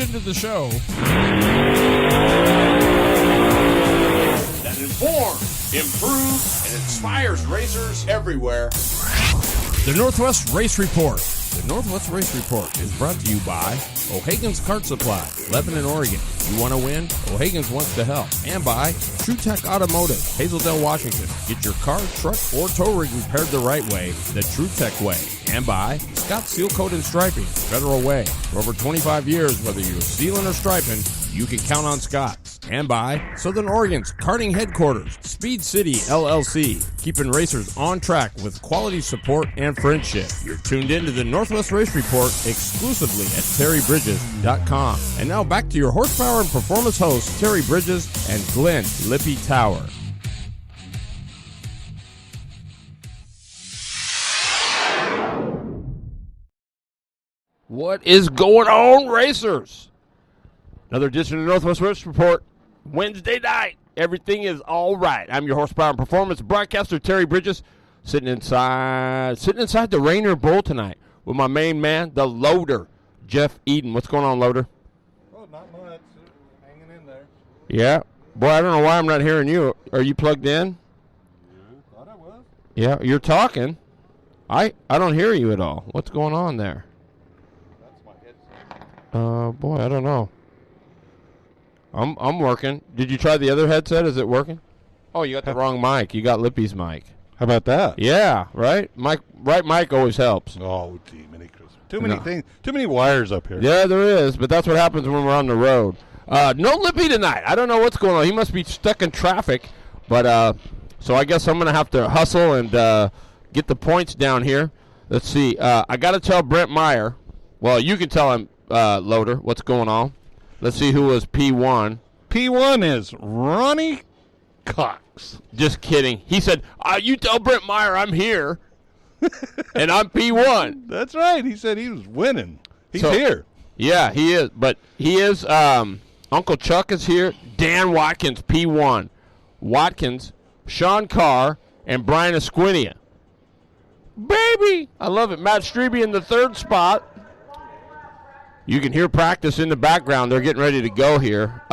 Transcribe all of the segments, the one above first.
into the show that informs, improves, and inspires racers everywhere. The Northwest Race Report. The Northwest Race Report is brought to you by O'Hagan's Kart Supply, Lebanon, Oregon. You want to win? O'Hagan's wants to help. And by True Tech Automotive, Hazeldale, Washington. Get your car, truck, or tow rig repaired the right way, the True Tech way. And by Scott Seal Coat and Striping, Federal Way. For over 25 years, whether you're sealing or striping, you can count on Scott. And by Southern Oregon's karting headquarters, Speed City LLC, keeping racers on track with quality support and friendship. You're tuned in to the Northwest Race Report exclusively at terrybridges.com. And now back to your horsepower and performance hosts, Terry Bridges and Glenn Lippy Tower. What is going on, racers? Another edition of the Northwest Race Report. Wednesday night. Everything is all right. I'm your horsepower and performance broadcaster, Terry Bridges, sitting inside the Rainier Bowl tonight with my main man, the loader, Jeff Eden. What's going on, loader? Oh, not much. Hanging in there. Yeah. Boy, I don't know why I'm not hearing you. Are you plugged in? Yeah, thought I was. Yeah, you're talking. I don't hear you at all. What's going on there? That's my headset. Boy, I don't know. I'm working. Did you try the other headset? Is it working? Oh, you got the wrong mic. You got Lippy's mic. How about that? Yeah, right? Right mic always helps. Oh, gee, many Christmas. Too many things. Too many wires up here. Yeah, there is, but that's what happens when we're on the road. No Lippy tonight. I don't know what's going on. He must be stuck in traffic. But so I guess I'm going to have to hustle and get the points down here. Let's see. I got to tell Brent Meyer. Well, you can tell him, Loader, what's going on. Let's see who was P1. P1 is Ronnie Cox. Just kidding. He said, you tell Brent Meyer I'm here, and I'm P1. That's right. He said he was winning. He's here. Yeah, he is. But he is, Uncle Chuck is here. Dan Watkins, P1. Watkins, Sean Carr, and Brian Esquinia. Baby! I love it. Matt Strebe in the third spot. You can hear practice in the background. They're getting ready to go here.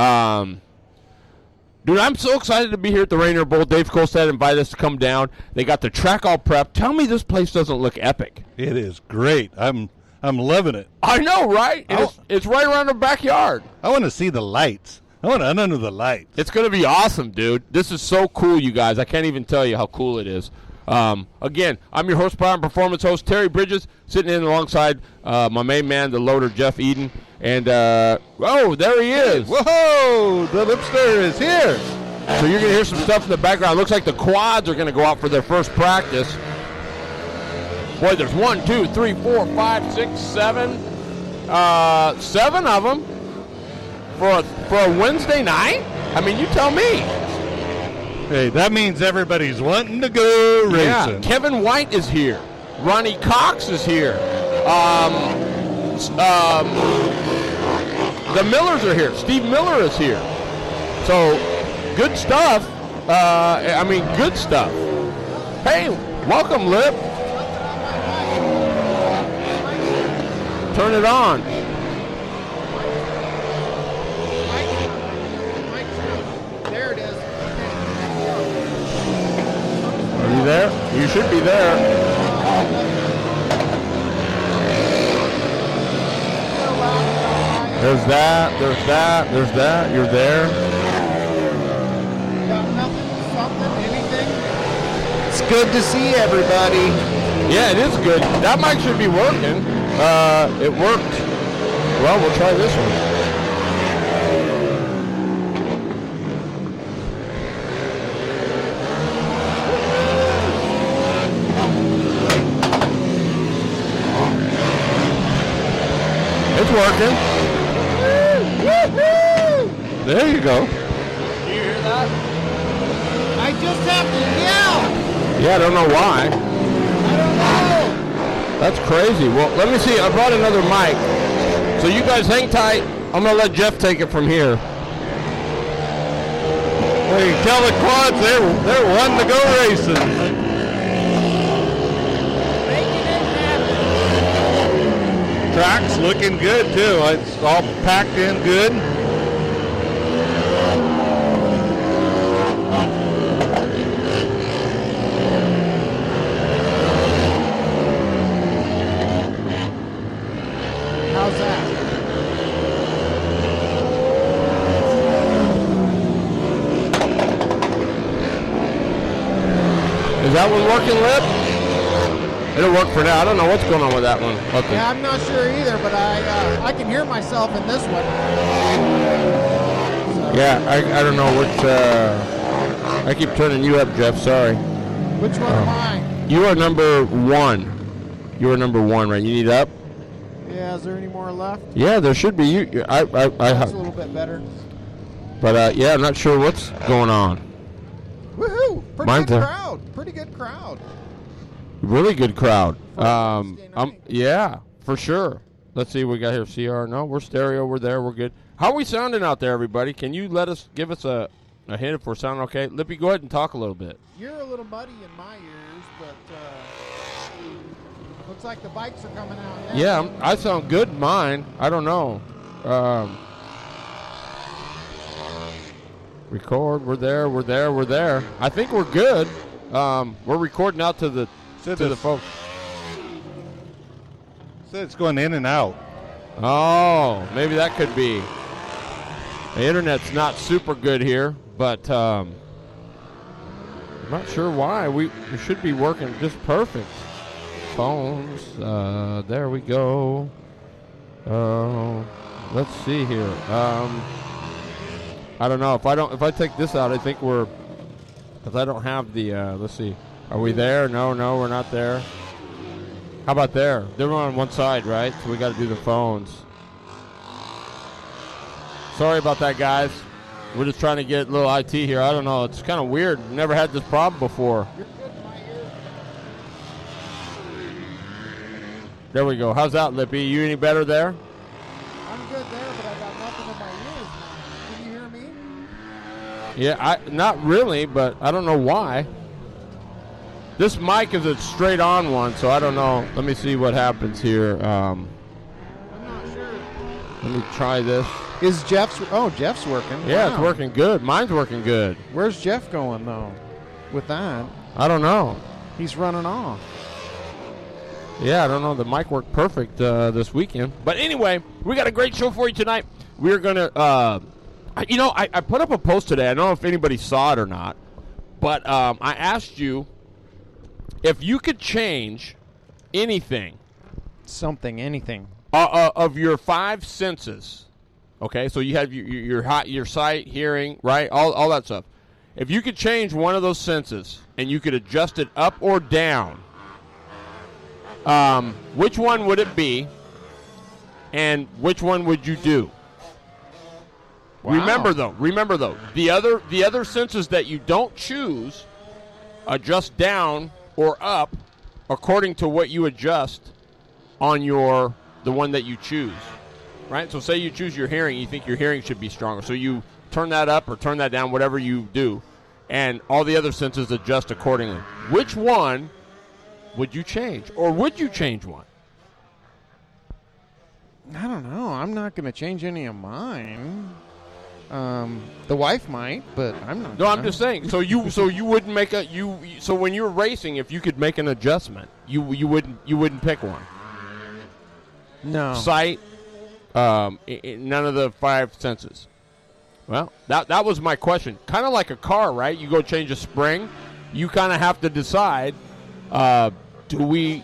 Dude, I'm so excited to be here at the Rainier Bowl. Dave Kolstad invited us to come down. They got the track all prepped. Tell me this place doesn't look epic. It is great. I'm loving it. I know, right? It's right around the backyard. I want to see the lights. I want to under the lights. It's going to be awesome, dude. This is so cool, you guys. I can't even tell you how cool it is. Again, I'm your horsepower and performance host, Terry Bridges, sitting in alongside my main man, the loader, Jeff Eden. And, there he is. Whoa, the Lipster is here. So you're going to hear some stuff in the background. Looks like the quads are going to go out for their first practice. Boy, there's 1, 2, 3, 4, 5, 6, 7. 7 of them for a Wednesday night? I mean, you tell me. Hey, that means everybody's wanting to go racing. Yeah, Kevin White is here. Ronnie Cox is here. The Millers are here. Steve Miller is here. So, good stuff. Good stuff. Hey, welcome, Lip. Turn it on. There it is. Are you there? You should be there. There's that, there's that, there's that. You're there. Got nothing, something, anything? It's good to see everybody. Yeah, it is good. That mic should be working. It worked. Well, we'll try this one. It's working. There you go. You hear that? I just have to yell. Yeah, I don't know why. I don't know. That's crazy. Well, let me see. I brought another mic. So you guys hang tight. I'm going to let Jeff take it from here. Hey, tell the quads they're wanting to go racing. Making it happen. Tracks looking good, too. It's all packed in good. How's that? Is that one working, Lip? It'll work for now. I don't know what's going on with that one. Okay. Yeah, I'm not sure either, but I can hear myself in this one. So, Yeah, I don't know which. I keep turning you up, Jeff. Sorry. which one am I? You are number 1. You are number 1, right? You need up? Yeah, is there any more left? Yeah, there should be. That's a little bit better. But yeah, I'm not sure what's going on. Woohoo! Pretty Mine's good a- crowd. Pretty good crowd. Really good crowd. Wednesday night. Yeah, for sure. Let's see what we got here. CR. No, we're stereo. We're there. We're good. How are we sounding out there, everybody? Can you give us a hint if we're sounding okay? Lippy, go ahead and talk a little bit. You're a little muddy in my ears, but looks like the bikes are coming out now. Yeah, I sound good in mine. I don't know. Record. We're there. We're there. We're there. I think we're good. We're recording out to the folks. So it's going in and out. Oh, maybe that could be. The internet's not super good here, but I'm not sure why. We should be working just perfect. Phones. There we go. Let's see here. I don't know if I take this out. I think we're because I don't have the. Let's see. Are we there? No, we're not there. How about there? They're on one side, right? So we got to do the phones. Sorry about that, guys. We're just trying to get a little IT here. I don't know. It's kind of weird. Never had this problem before. You're good in my ears. There we go. How's that, Lippy? You any better there? I'm good there, but I got nothing in my ears now. Can you hear me? Yeah, not really, but I don't know why. This mic is a straight on one, so I don't know. Let me see what happens here. I'm not sure. Let me try this. Is Jeff's? Oh, Jeff's working. Yeah, Wow. It's working good. Mine's working good. Where's Jeff going though? With that, I don't know. he's running off. Yeah, I don't know. The mic worked perfect this weekend. But anyway, we got a great show for you tonight. We're going to, I put up a post today. I don't know if anybody saw it or not. But I asked you if you could change anything. Anything. Of your 5 senses. Okay, so you have your sight, hearing, right? All that stuff. If you could change one of those senses and you could adjust it up or down, which one would it be, and which one would you do? Wow. Remember though, the other senses that you don't choose adjust down or up according to what you adjust on the one that you choose. Right? So say you choose your hearing, you think your hearing should be stronger. So you turn that up or turn that down, whatever you do, and all the other senses adjust accordingly. Which one would you change? Or would you change one? I don't know. I'm not going to change any of mine. The wife might, but I'm not. No, I'm just saying. So you wouldn't make so when you're racing, if you could make an adjustment, you wouldn't pick one. No. Sight, none of the 5 senses. Well, that was my question. Kind of like a car, right? You go change a spring, you kind of have to decide, do we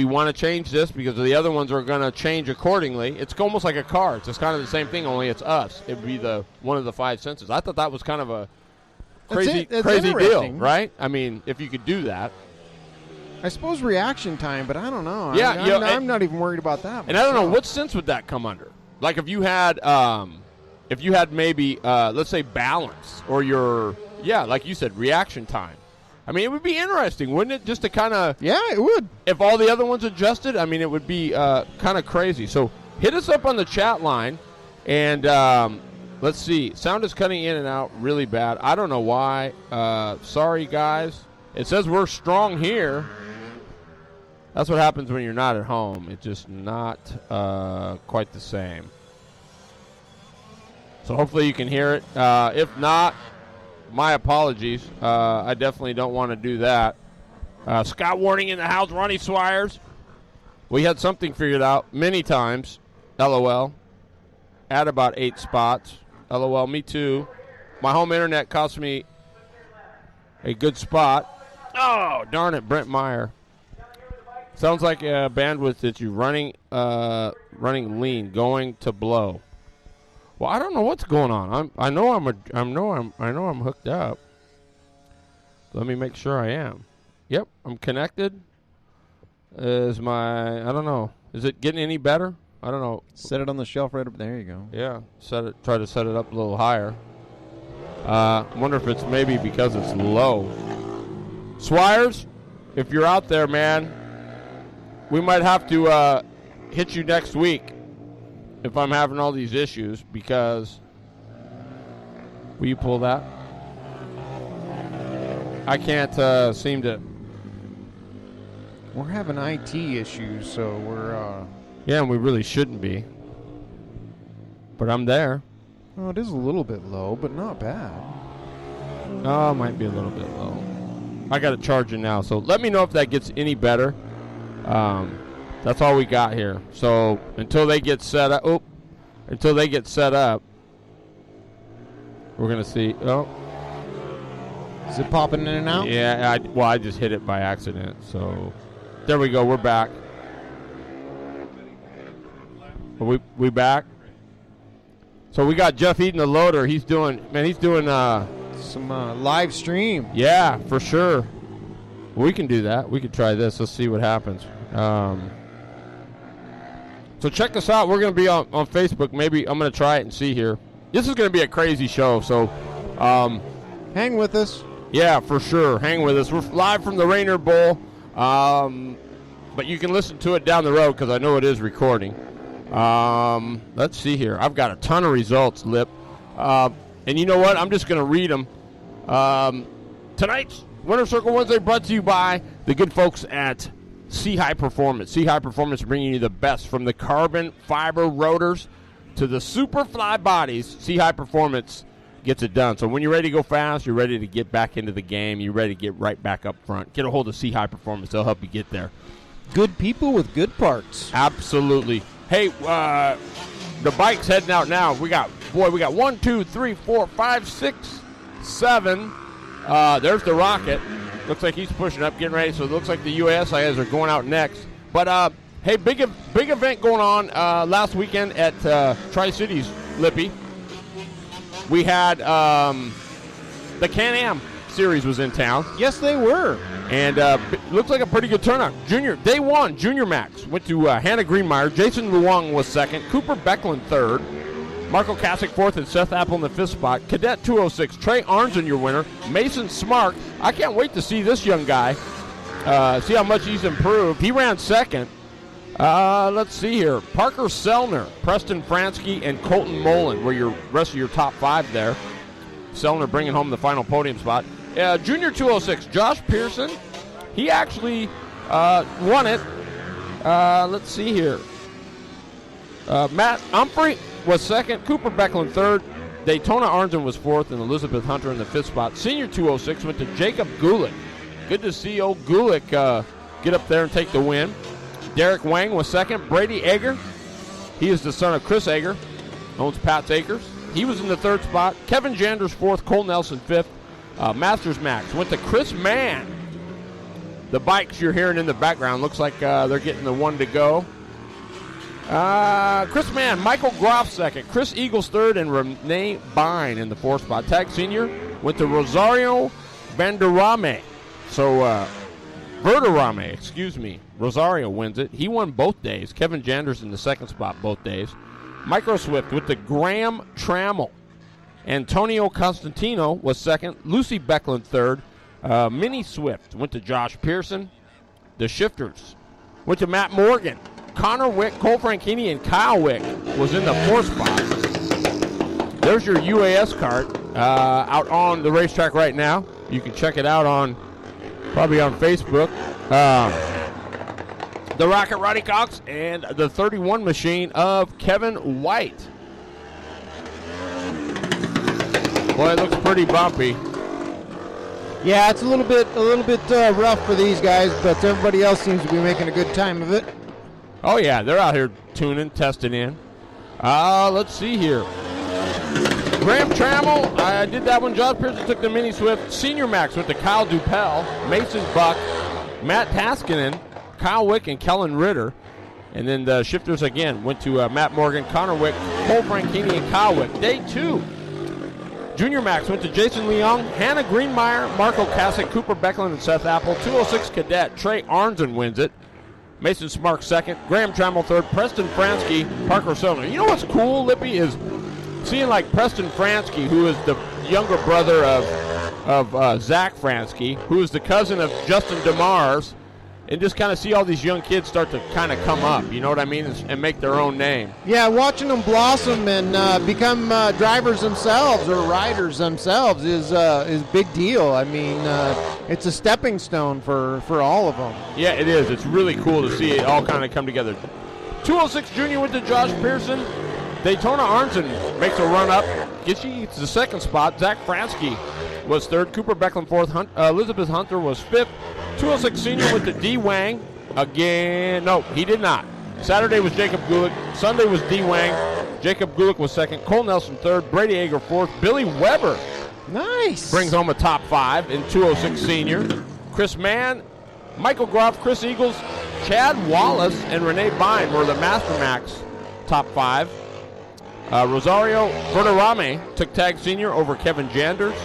want to change this because the other ones are going to change accordingly? It's almost like a car. It's just kind of the same thing, only it's us. It would be one of the 5 senses. I thought that was kind of a crazy deal, right? I mean, if you could do that. I suppose reaction time, but I don't know. Yeah, I'm not even worried about that. And I don't know what sense would that come under. Like if you had maybe let's say balance or like you said, reaction time. I mean, it would be interesting, wouldn't it? Just to kind of it would. If all the other ones adjusted, I mean, it would be kind of crazy. So hit us up on the chat line, and let's see. Sound is cutting in and out really bad. I don't know why. Sorry, guys. It says we're strong here. That's what happens when you're not at home. It's just not quite the same. So hopefully you can hear it. If not, my apologies. I definitely don't want to do that. Scott Warning in the house, Ronnie Swires. We had something figured out many times. LOL. At about 8 spots. LOL, me too. My home internet cost me a good spot. Oh, darn it, Brent Meyer. Sounds like a bandwidth that you're running lean, going to blow. Well, I don't know what's going on. I know I'm hooked up. Let me make sure I am. Yep, I'm connected. I don't know. Is it getting any better? I don't know. Set it on the shelf right up there. You go. Yeah, try to set it up a little higher. Wonder if it's maybe because it's low. Swires, if you're out there, man, we might have to hit you next week if I'm having all these issues, because will you pull that? I can't seem to. We're having IT issues, so we're. Yeah, and we really shouldn't be. But I'm there. Oh, it is a little bit low, but not bad. Oh, it might be a little bit low. I got it charging now, so let me know if that gets any better. That's all we got here. So until they get set up, we're gonna see. Oh, is it popping in and out? Yeah. I just hit it by accident. So there we go. We're back. Are we back? So we got Jeff Eden, the loader. He's doing some live stream. Yeah, for sure. We can do that. We can try this. Let's see what happens. So check us out. We're going to be on Facebook. Maybe I'm going to try it and see here. This is going to be a crazy show. So hang with us. Yeah, for sure. Hang with us. We're live from the Rainier Bowl. But you can listen to it down the road because I know it is recording. Let's see here. I've got a ton of results, Lip. And you know what? I'm just going to read them. Tonight's Winter Circle Wednesday brought to you by the good folks at C High Performance. C High Performance bringing you the best from the carbon fiber rotors to the super fly bodies. C High Performance gets it done. So when you're ready to go fast, you're ready to get back into the game, you're ready to get right back up front, get a hold of C High Performance. They'll help you get there. Good people with good parts. Absolutely. Hey, the bike's heading out now. We got 1, 2, 3, 4, 5, 6, 7. There's the Rocket. Looks like he's pushing up, getting ready. So it looks like the USIS are going out next. But, hey, big event going on last weekend at Tri-Cities, Lippy. We had the Can-Am Series was in town. Yes, they were. And looks like a pretty good turnout. Day 1, Junior Max went to Hannah Greenmeyer. Jason Luong was second. Cooper Becklin third. Marco Kasich fourth and Seth Apple in the fifth spot. Cadet 206, Trey Arnzen your winner. Mason Smart. I can't wait to see this young guy. See how much he's improved. He ran second. Let's see here. Parker Selner, Preston Fransky, and Colton Mullen were your rest of your top 5 there. Selner bringing home the final podium spot. Junior 206, Josh Pearson. He actually won it. Let's see here. Matt Humphrey was second. Cooper Becklin third. Daytona Arnzen was fourth, and Elizabeth Hunter in the fifth spot. Senior 206 went to Jacob Gulick. Good to see old Gulick get up there and take the win. Derek Wang was second. Brady Egger, he is the son of Chris Egger, owns Pat's Acres. He was in the third spot. Kevin Janders fourth. Cole Nelson fifth. Masters Max went to Chris Mann. The bikes you're hearing in the background looks like they're getting the one to go. Chris Mann, Michael Groff second. Chris Eagles third, and Renee Bine in the fourth spot. Tag senior went to Rosario Vanderrame. So Verderame, excuse me. Rosario wins it. He won both days. Kevin Janders in the second spot both days. Micro Swift with the Graham Trammell. Antonio Constantino was second. Lucy Becklin third. Minnie Swift went to Josh Pearson. The Shifters went to Matt Morgan. Connor Wick, Cole Franchini, and Kyle Wick was in the fourth spot. There's your UAS cart out on the racetrack right now. You can check it out probably on Facebook. the Rocket Roddy Cox, and the 31 machine of Kevin White. Boy, it looks pretty bumpy. Yeah, it's a little bit rough for these guys, but everybody else seems to be making a good time of it. Oh, yeah, they're out here tuning, testing in. Let's see here. Graham Trammell, I did that one. Josh Pearson took the Mini Swift. Senior Max went to Kyle Dupel. Mason Buck, Matt Taskinen, Kyle Wick, and Kellen Ritter. And then the shifters again went to Matt Morgan, Connor Wick, Cole Franchini, and Kyle Wick. Day 2. Junior Max went to Jason Leong, Hannah Greenmeyer, Marco Kasich, Cooper Becklin, and Seth Apple. 206 Cadet, Trey Arnzen wins it. Mason Smark second, Graham Trammell third, Preston Fransky, Parker Soner. You know what's cool, Lippy, is seeing like Preston Fransky, who is the younger brother of Zach Fransky, who is the cousin of Justin DeMars, and just kind of see all these young kids start to kind of come up, you know what I mean, and make their own name. Yeah, watching them blossom and become drivers themselves or riders themselves is big deal. I mean, it's a stepping stone for all of them. Yeah, it is. It's really cool to see it all kind of come together. 206 Junior went to Josh Pearson. Daytona Arnson makes a run up, gets the second spot. Zach Fransky was third. Cooper Becklin fourth. Elizabeth Hunter was fifth. 206 Senior went to D. Wang. Again, no, he did not. Saturday was Jacob Gulick. Sunday was D. Wang. Jacob Gulick was second. Cole Nelson third. Brady Ager fourth. Billy Weber brings home a top 5 in 206 Senior. Chris Mann, Michael Groff, Chris Eagles, Chad Wallace, and Renee Bine were the Master Max top 5. Rosario Verderame took Tag Senior over Kevin Janders.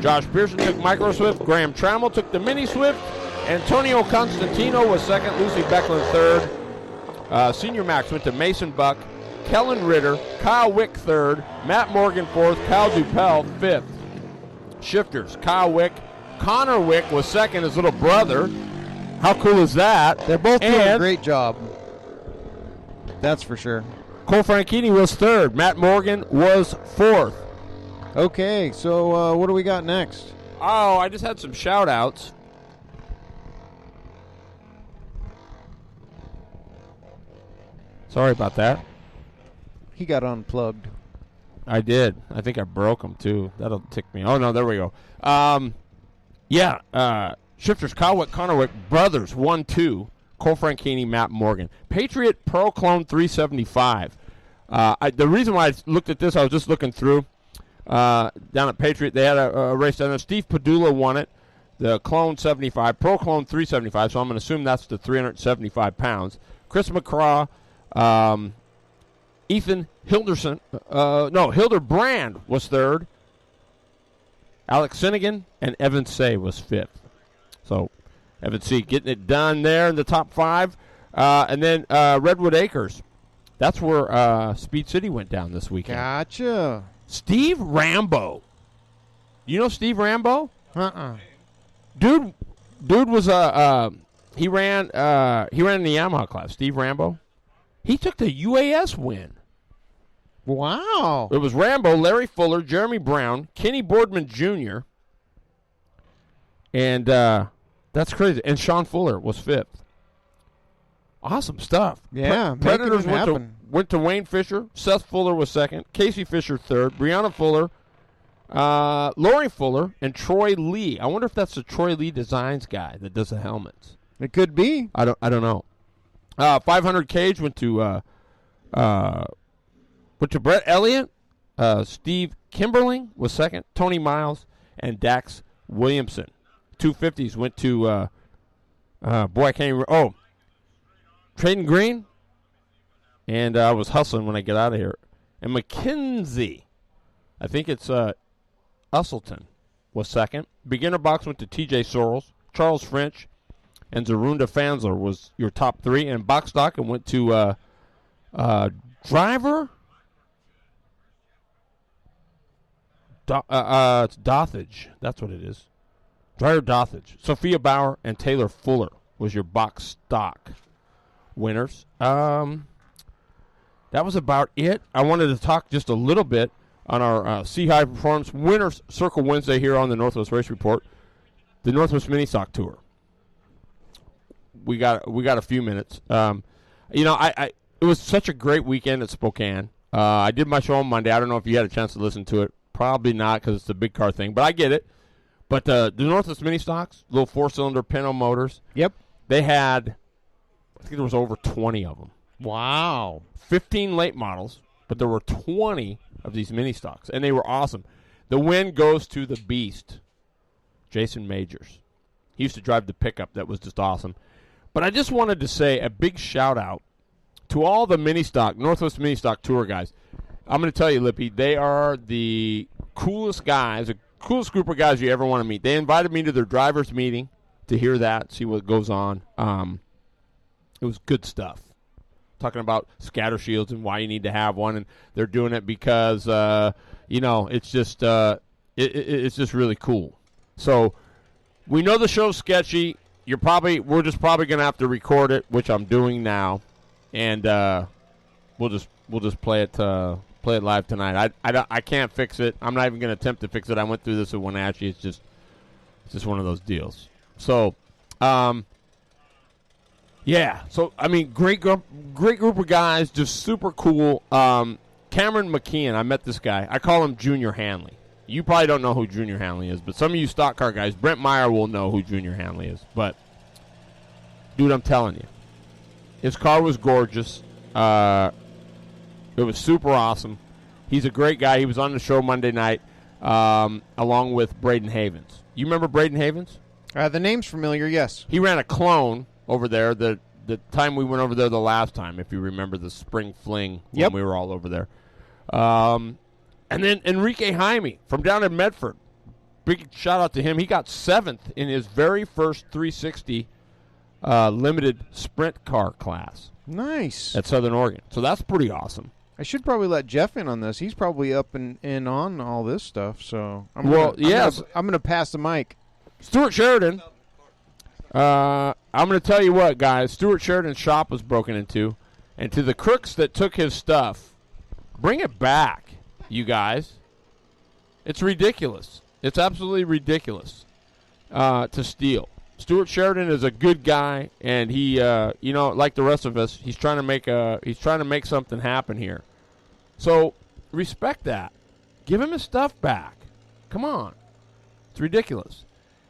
Josh Pearson took Micro Swift. Graham Trammell took the Mini Swift. Antonio Constantino was second. Lucy Becklin third. Senior Max went to Mason Buck, Kellen Ritter, Kyle Wick third, Matt Morgan fourth, Kyle Dupel fifth. Shifters, Kyle Wick, Connor Wick was second, his little brother. How cool is that? They're both doing a great job. That's for sure. Cole Franchini was third. Matt Morgan was fourth. Okay, so what do we got next? Oh, I just had some shout-outs. Sorry about that. He got unplugged. I did. I think I broke him, too. That'll tick me. Oh, no, there we go. Shifters, Kyle Wick, Connor Wick, brothers, 1-2. Cole Franchini, Matt Morgan. Patriot Pro Clone 375. The reason why I looked at this, I was just looking through. Down at Patriot, they had a race down there. Steve Padula won it. The Clone 75, Pro Clone 375, so I'm going to assume that's the 375 pounds. Chris McCraw, Ethan Hilderson, Hilderbrand was third. Alex Finnegan and Evan Say was fifth. So Evan C. getting it done there in the top 5. And then Redwood Acres. That's where Speed City went down this weekend. Gotcha. Steve Rambo. You know Steve Rambo? Dude was he ran in the Yamaha class. Steve Rambo. He took the UAS win. Wow. It was Rambo, Larry Fuller, Jeremy Brown, Kenny Boardman Jr. And that's crazy. And Sean Fuller was fifth. Awesome stuff. Yeah, Predators went to Wayne Fisher. Seth Fuller was second. Casey Fisher third. Brianna Fuller, Lori Fuller, and Troy Lee. I wonder if that's the Troy Lee Designs guy that does the helmets. It could be. I don't know. 500 Cage went to Brett Elliott. Steve Kimberling was second. Tony Miles and Dax Williamson. 250s went to I can't even. Oh. Traden Green, and I was hustling when I get out of here. And McKenzie, I think it's Usselton, was second. Beginner box went to TJ Sorrells, Charles French, and Zarunda Fansler was your top 3. And box stock and went to driver. It's Dothage. That's what it is. Driver Dothage. Sophia Bauer and Taylor Fuller was your box stock winners. That was about it. I wanted to talk just a little bit on our C-High Performance Winners Circle Wednesday here on the Northwest Race Report, the Northwest Mini Stock Tour. we got a few minutes. You know, it was such a great weekend at Spokane. I did my show on Monday. I don't know if you had a chance to listen to it. Probably not because it's a big car thing, but I get it. But the Northwest Mini Stocks, little 4-cylinder Pinto motors. Yep. They had, I think there was over 20 of them. Wow. 15 late models, but there were 20 of these Mini Stocks, and they were awesome. The win goes to the beast, Jason Majors. He used to drive the pickup that was just awesome. But I just wanted to say a big shout-out to all the Northwest Mini Stock Tour guys. I'm going to tell you, Lippy, they are the coolest guys, the coolest group of guys you ever want to meet. They invited me to their driver's meeting to hear that, see what goes on. It was good stuff. Talking about scatter shields and why you need to have one, and they're doing it because, you know, it's just it's just really cool. So we know the show's sketchy. We're just probably going to have to record it, which I'm doing now, and we'll just play it live tonight. I can't fix it. I'm not even going to attempt to fix it. I went through this at Wenatchee. It's just one of those deals. So, yeah. So I mean, great group of guys, just super cool. Cameron McKeon, I met this guy. I call him Junior Hanley. You probably don't know who Junior Hanley is, but some of you stock car guys, Brent Meyer will know who Junior Hanley is. But, dude, I'm telling you, his car was gorgeous. It was super awesome. He's a great guy. He was on the show Monday night along with Braden Havens. You remember Braden Havens? The name's familiar, yes. He ran a clone over there the time we went over there the last time, if you remember the spring fling when we were all over there. And then Enrique Jaime from down in Medford. Big shout-out to him. He got 7th in his very first 360 limited sprint car class. Nice. At Southern Oregon. So that's pretty awesome. I should probably let Jeff in on this. He's probably up and on all this stuff. So I'm going to pass the mic. Stuart Sheridan. I'm going to tell you what, guys. Stuart Sheridan's shop was broken into. And to the crooks that took his stuff, bring it back. You guys, it's ridiculous. It's absolutely ridiculous to steal. Stuart Sheridan is a good guy, and he, you know, like the rest of us, he's trying to make something happen here. So respect that. Give him his stuff back. Come on, it's ridiculous.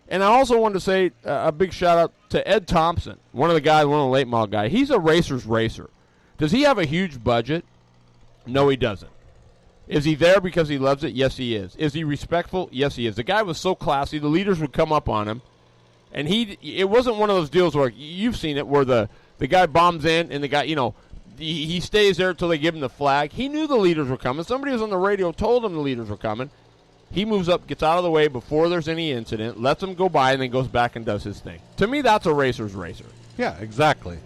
And I also wanted to say a big shout out to Ed Thompson, one of the late model guys. He's a racer's racer. Does he have a huge budget? No, he doesn't. Is he there because he loves it? Yes, he is. Is he respectful? Yes, he is. The guy was so classy. The leaders would come up on him. And it wasn't one of those deals where you've seen it where the guy bombs in and the guy, you know, he stays there until they give him the flag. He knew the leaders were coming. Somebody was on the radio, told him the leaders were coming. He moves up, gets out of the way before there's any incident, lets them go by, and then goes back and does his thing. To me, that's a racer's racer. Yeah, exactly.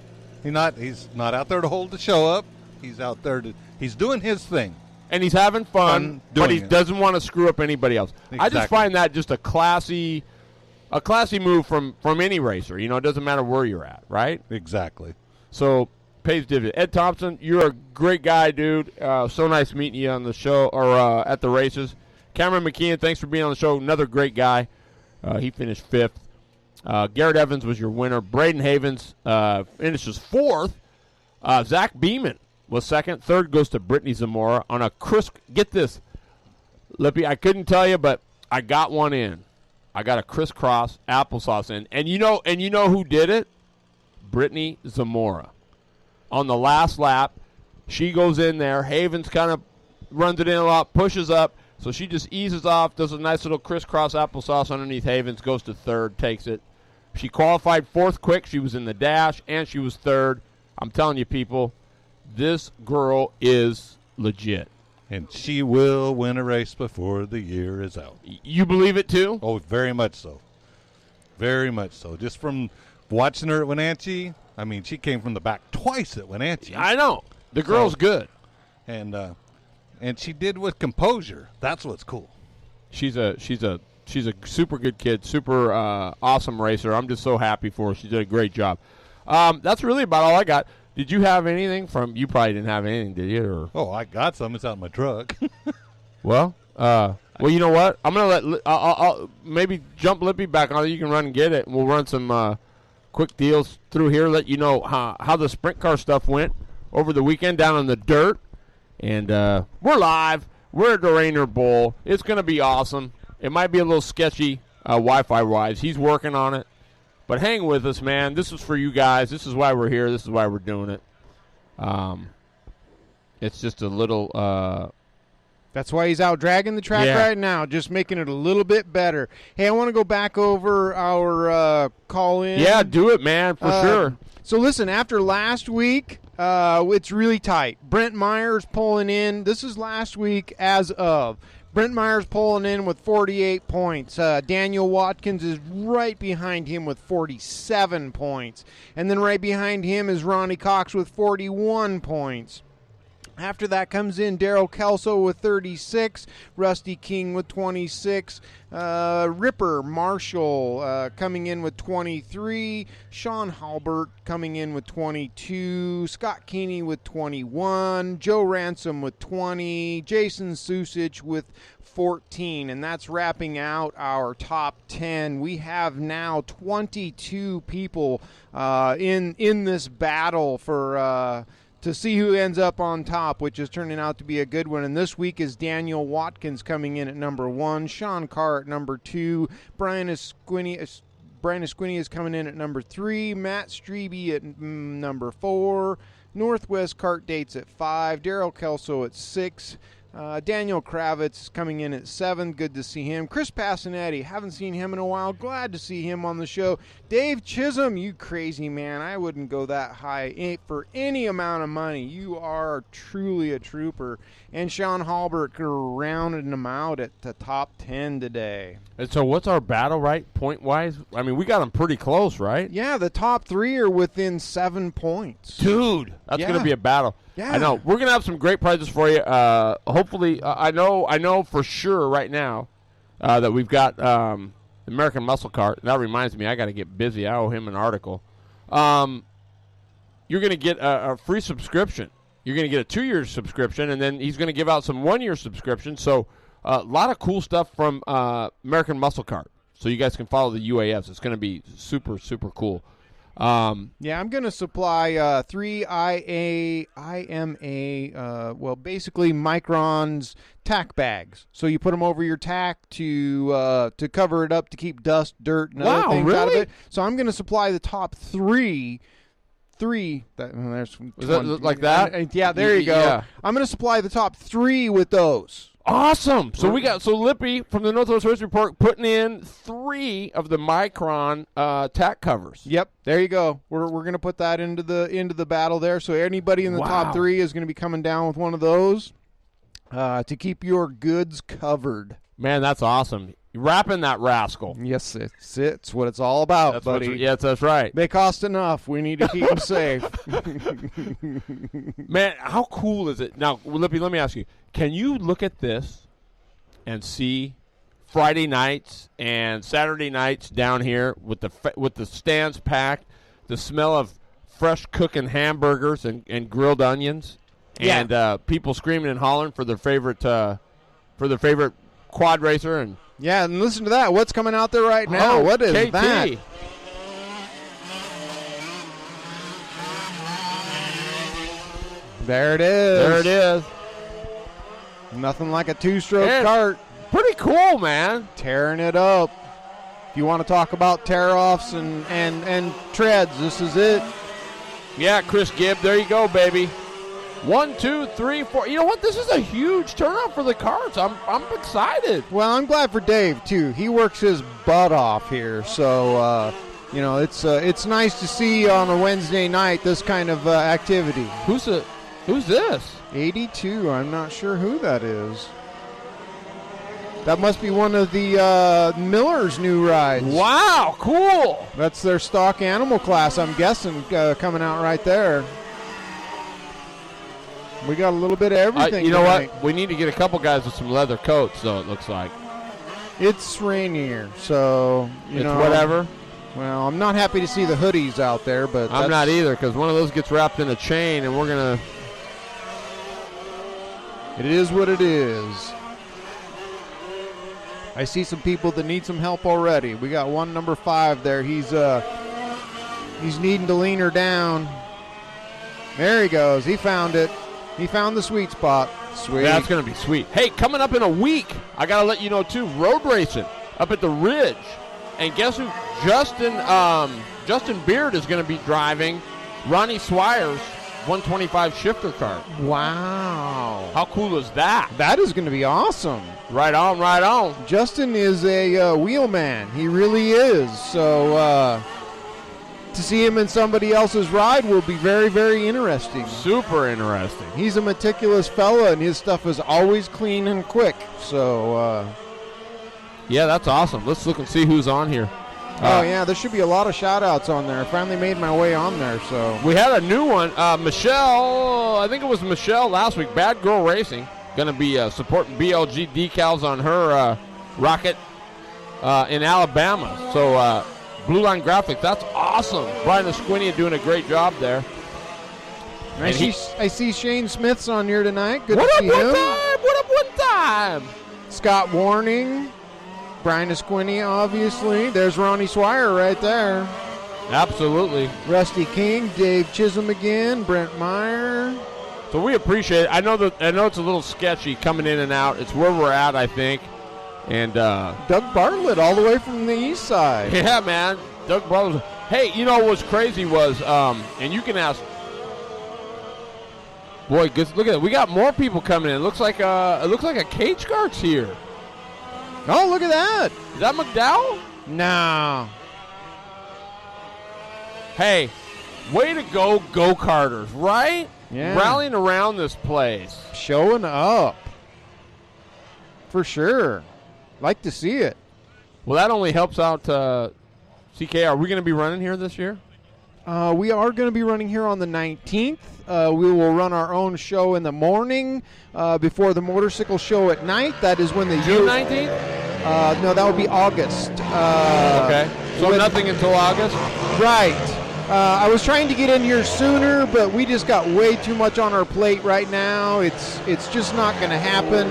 He's not out there to hold the show up. He's out there he's doing his thing. And he's having fun, but he doesn't want to screw up anybody else. Exactly. I just find that just a classy move from any racer. You know, it doesn't matter where you're at, right? Exactly. So, pays dividends. Ed Thompson, you're a great guy, dude. So nice meeting you on the show or at the races. Cameron McKeon, thanks for being on the show. Another great guy. He finished 5th. Garrett Evans was your winner. Braden Havens finishes 4th. Zach Beeman was 2nd. 3rd goes to Brittany Zamora on a crisp. Get this, Lippy. I couldn't tell you, but I got one in. I got a crisscross applesauce in, and you know who did it? Brittany Zamora. On the last lap, she goes in there. Havens kind of runs it in a lot, pushes up, so she just eases off, does a nice little crisscross applesauce underneath Havens, goes to 3rd, takes it. She qualified 4th quick. She was in the dash, and she was 3rd. I'm telling you, people, this girl is legit. And she will win a race before the year is out. You believe it, too? Oh, very much so. Very much so. Just from watching her at Wenatchee, I mean, she came from the back twice at Wenatchee. I know. The girl's good. And she did with composure. That's what's cool. She's a super good kid, super awesome racer. I'm just so happy for her. She did a great job. That's really about all I got. Did you have anything from? You probably didn't have anything, did you? Or? Oh, I got some. It's out in my truck. Well, you know what? I'm gonna I'll maybe jump Lippy back on it. You can run and get it, and we'll run some quick deals through here, let you know how the sprint car stuff went over the weekend down on the dirt. And we're live. We're at the Rainier Bowl. It's going to be awesome. It might be a little sketchy Wi-Fi-wise. He's working on it. But hang with us, man. This is for you guys. This is why we're here. This is why we're doing it. It's just a little... That's why he's out dragging the track right now, just making it a little bit better. Hey, I want to go back over our call-in. Yeah, do it, man, for sure. So, listen, after last week, it's really tight. Brent Myers pulling in. This is last week as of. Brent Myers pulling in with 48 points. Daniel Watkins is right behind him with 47 points. And then right behind him is Ronnie Cox with 41 points. After that comes in Daryl Kelso with 36, Rusty King with 26, Ripper Marshall coming in with 23, Sean Halbert coming in with 22, Scott Keeney with 21, Joe Ransom with 20, Jason Susich with 14, and that's wrapping out our top 10. We have now 22 people in this battle for... to see who ends up on top, which is turning out to be a good one. And this week is Daniel Watkins coming in at number 1, Sean Carr at number 2, Brian Esquini is coming in at number 3, Matt Strebe at number 4, Northwest Cart Dates at 5, Daryl Kelso at 6, Daniel Kravitz is coming in at 7. Good to see him. Chris Passanetti, haven't seen him in a while. Glad to see him on the show. Dave Chisholm, you crazy man. I wouldn't go that high for any amount of money. You are truly a trooper. And Sean Halbert rounding them out at the top 10 today. And so what's our battle, right, point-wise? I mean, we got them pretty close, right? Yeah, the top 3 are within 7 points. Dude, that's going to be a battle. Yeah. I know. We're going to have some great prizes for you. Hopefully, I know for sure right now that we've got American Muscle Car. That reminds me, I got to get busy. I owe him an article. You're going to get a free subscription. You're going to get a 2-year subscription, and then he's going to give out some 1-year subscriptions. So a lot of cool stuff from American Muscle Car. So you guys can follow the UAFs. It's going to be super, super cool. Yeah, I'm going to supply 3 IMA, basically Micron's tack bags. So you put them over your tack to cover it up to keep dust, dirt, and other things out of it. So I'm going to supply the top 3. There's that like that? Yeah, there you go. Yeah. I'm going to supply the top 3 with those. Awesome. So we got Lippy from the Northwest Race Report putting in 3 of the Micron tack covers. Yep, there you go. We're going to put that into the battle there. So anybody in the top 3 is going to be coming down with one of those to keep your goods covered. Man, that's awesome. You're wrapping that rascal. Yes, it's what it's all about, buddy. Yes, that's right. They cost enough. We need to keep them safe. Man, how cool is it? Now, Lippy, let me ask you. Can you look at this and see Friday nights and Saturday nights down here with the stands packed, the smell of fresh cooking hamburgers and grilled onions, and people screaming and hollering for their favorite quad racer and yeah, and listen to that. What's coming out there right now? What is KT. that? There it is. There it is. Nothing like a 2-stroke cart. Pretty cool, man. Tearing it up. If you want to talk about tear-offs and treads, this is it. Yeah, Chris Gibb, there you go, baby. 1, 2, 3, 4. You know what? This is a huge turnout for the carts. I'm excited. Well, I'm glad for Dave too. He works his butt off here, so it's nice to see on a Wednesday night this kind of activity. Who's this? 82. I'm not sure who that is. That must be one of the Miller's new rides. Wow, cool. That's their stock animal class, I'm guessing, coming out right there. We got a little bit of everything. You know tonight. what? We need to get a couple guys with some leather coats, though, it looks like. It's Rainier, so, you know. Whatever. Well, I'm not happy to see the hoodies out there, but I'm not either, because one of those gets wrapped in a chain, and we're going to. It is what it is. I see some people that need some help already. We got one number 5 there. He's He's needing to lean her down. There he goes. He found it. He found the sweet spot. Sweet. That's going to be sweet. Hey, coming up in a week, I got to let you know, too, road racing up at the Ridge. And guess who? Justin Beard is going to be driving Ronnie Swire's 125 shifter car. Wow. How cool is that? That is going to be awesome. Right on, right on. Justin is a wheelman. He really is. So to see him in somebody else's ride will be very, very interesting. Super interesting. He's a meticulous fella, and his stuff is always clean and quick. So, yeah, that's awesome. Let's look and see who's on here. yeah, there should be a lot of shout-outs on there. I finally made my way on there. So we had a new one. Michelle, I think it was Michelle last week, Bad Girl Racing, going to be supporting BLG decals on her Rocket in Alabama. So, Blue Line Graphics, that's awesome. Brian Esquinia doing a great job there. I see Shane Smith's on here tonight. Good what to up see one him. time? What up one time? Scott Warning, Brian Esquinia, obviously. There's Ronnie Swire right there. Absolutely. Rusty King, Dave Chisholm again, Brent Meyer. So we appreciate it. I know it's a little sketchy coming in and out. It's where we're at, I think. And Doug Bartlett all the way from the east side. Yeah, man. Doug Bartlett. Hey, you know what's crazy was, and you can ask. Boy, look at it. We got more people coming in. It looks like a cage guard's here. Oh, look at that. Is that McDowell? No. Hey, way to go-karters, right? Yeah. Rallying around this place. Showing up. For sure. Like to see it. Well, that only helps out CK. Are we going to be running here this year? We are going to be running here on the 19th. We will run our own show in the morning before the motorcycle show at night. That is when the June 19th? No, that would be August. Okay. So nothing until August? Right. I was trying to get in here sooner, but we just got way too much on our plate right now. It's just not going to happen.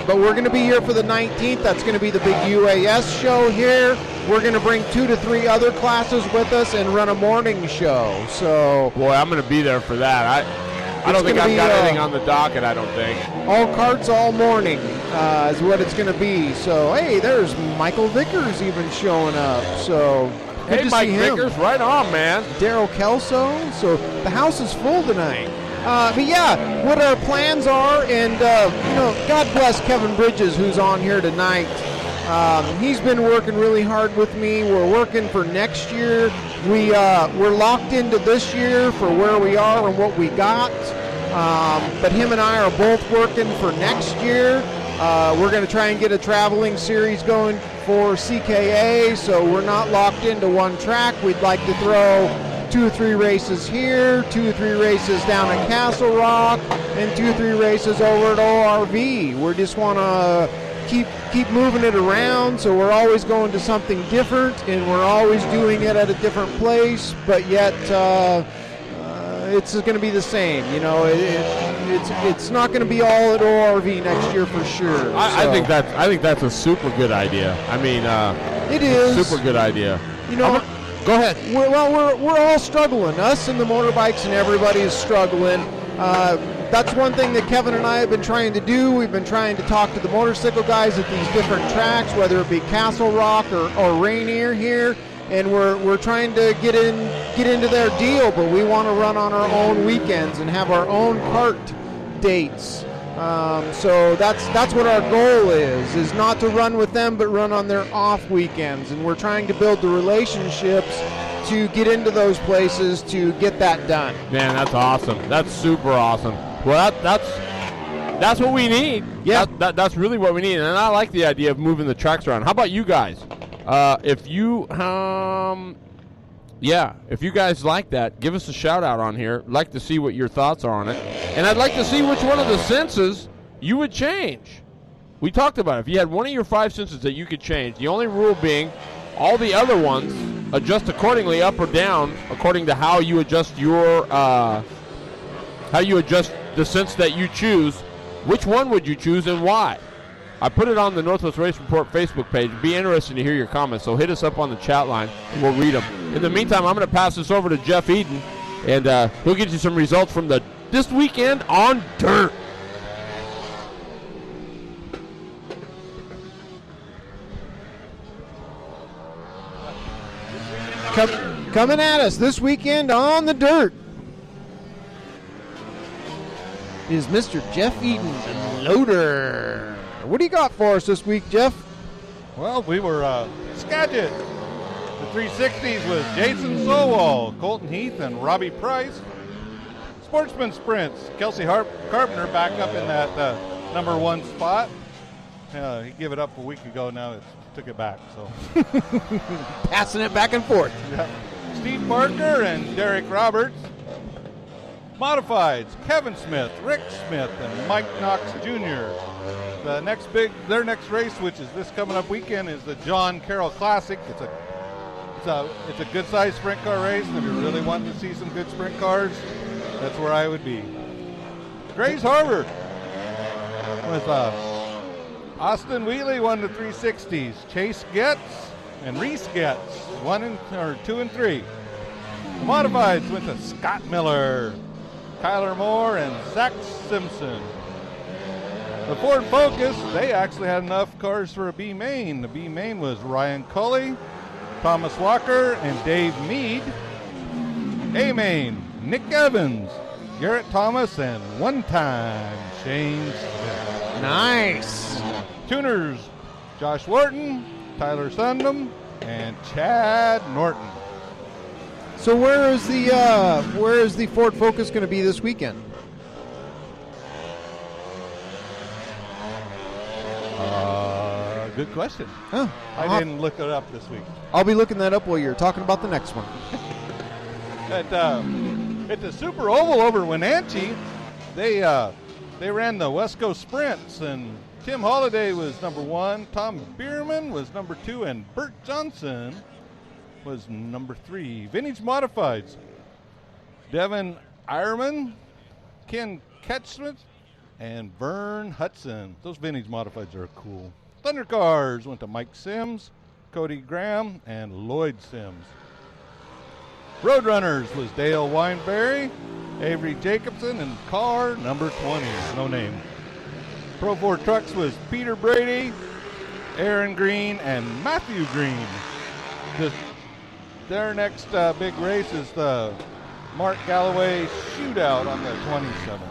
But we're going to be here for the 19th. That's going to be the big UAS show here. We're going to bring 2 to 3 other classes with us and run a morning show. So, boy, I'm going to be there for that. I don't think I've got anything on the docket, I don't think. All carts all morning is what it's going to be. So, hey, there's Michael Vickers even showing up. So, good to Mike see him. Vickers, right on, man. Daryl Kelso. So, the house is full tonight. But yeah, what our plans are, and God bless Kevin Bridges, who's on here tonight. He's been working really hard with me. We're working for next year. We're locked into this year for where we are and what we got. But him and I are both working for next year. We're going to try and get a traveling series going for CKA, so we're not locked into one track. We'd like to throw 2 or 3 races here, 2 or 3 races down at Castle Rock, and 2 or 3 races over at ORV. We just want to keep moving it around, so we're always going to something different, and we're always doing it at a different place, but yet it's going to be the same. It's not going to be all at ORV next year for sure. I think that's a super good idea. I mean, it is super good idea. Go ahead. We're all struggling. Us and the motorbikes and everybody is struggling. That's one thing that Kevin and I have been trying to do. We've been trying to talk to the motorcycle guys at these different tracks, whether it be Castle Rock or Rainier here, and we're trying to get into their deal. But we want to run on our own weekends and have our own kart dates. So that's what our goal is not to run with them, but run on their off weekends. And we're trying to build the relationships to get into those places to get that done. Man, that's awesome. That's super awesome. Well, that's what we need. Yeah. That's really what we need. And I like the idea of moving the tracks around. How about you guys? If you guys like that, give us a shout out on here. I'd like to see what your thoughts are on it. And I'd like to see which one of the senses you would change. We talked about it. If you had one of your 5 senses that you could change, the only rule being all the other ones adjust accordingly, up or down, according to how you adjust the sense that you choose. Which one would you choose and why? I put it on the Northwest Race Report Facebook page. It'd be interesting to hear your comments, so hit us up on the chat line, and we'll read them. In the meantime, I'm going to pass this over to Jeff Eden, and he'll get you some results from this weekend on dirt. Coming at us this weekend on the dirt is Mr. Jeff Eden, the loader. What do you got for us this week, Jeff? Well, we were Skagit. The 360s was Jason Sowell, Colton Heath, and Robbie Price. Sportsman sprints, Kelsey Carpenter back up in that number 1 spot. He gave it up a week ago. Now it took it back. So Passing it back and forth. yeah. Steve Parker and Derek Roberts. Modifieds, Kevin Smith, Rick Smith, and Mike Knox Jr. Their next race, which is this coming up weekend, is the John Carroll Classic. It's a good sized sprint car race, and if you really want to see some good sprint cars, that's where I would be. Grays Harbor with Austin Wheatley won the 360s. Chase Getz and Reese Getz 2 and 3. The Modifieds went to Scott Miller, Kyler Moore, and Zach Simpson. The Ford Focus, they actually had enough cars for a B main. The B main was Ryan Culley, Thomas Walker, and Dave Mead. A main, Nick Evans, Garrett Thomas, and one-time Shane Smith. Nice. Tuners, Josh Wharton, Tyler Sundum, and Chad Norton. So where is the Ford Focus going to be this weekend? Good question. Oh, I didn't look it up this week. I'll be looking that up while you're talking about the next one. At the Super Oval over Wenatchee, they ran the West Coast Sprints, and Tim Holliday was number 1, Tom Bierman was number 2, and Bert Johnson was number 3. Vintage Modifieds, Devin Ironman, Ken Ketchman, and Vern Hudson. Those Vintage Modifieds are cool. Thunder Cars went to Mike Sims, Cody Graham, and Lloyd Sims. Roadrunners was Dale Wineberry, Avery Jacobson, and car number 20, no name. Pro 4 Trucks was Peter Brady, Aaron Green, and Matthew Green. Their next big race is the Mark Galloway Shootout on the 27th.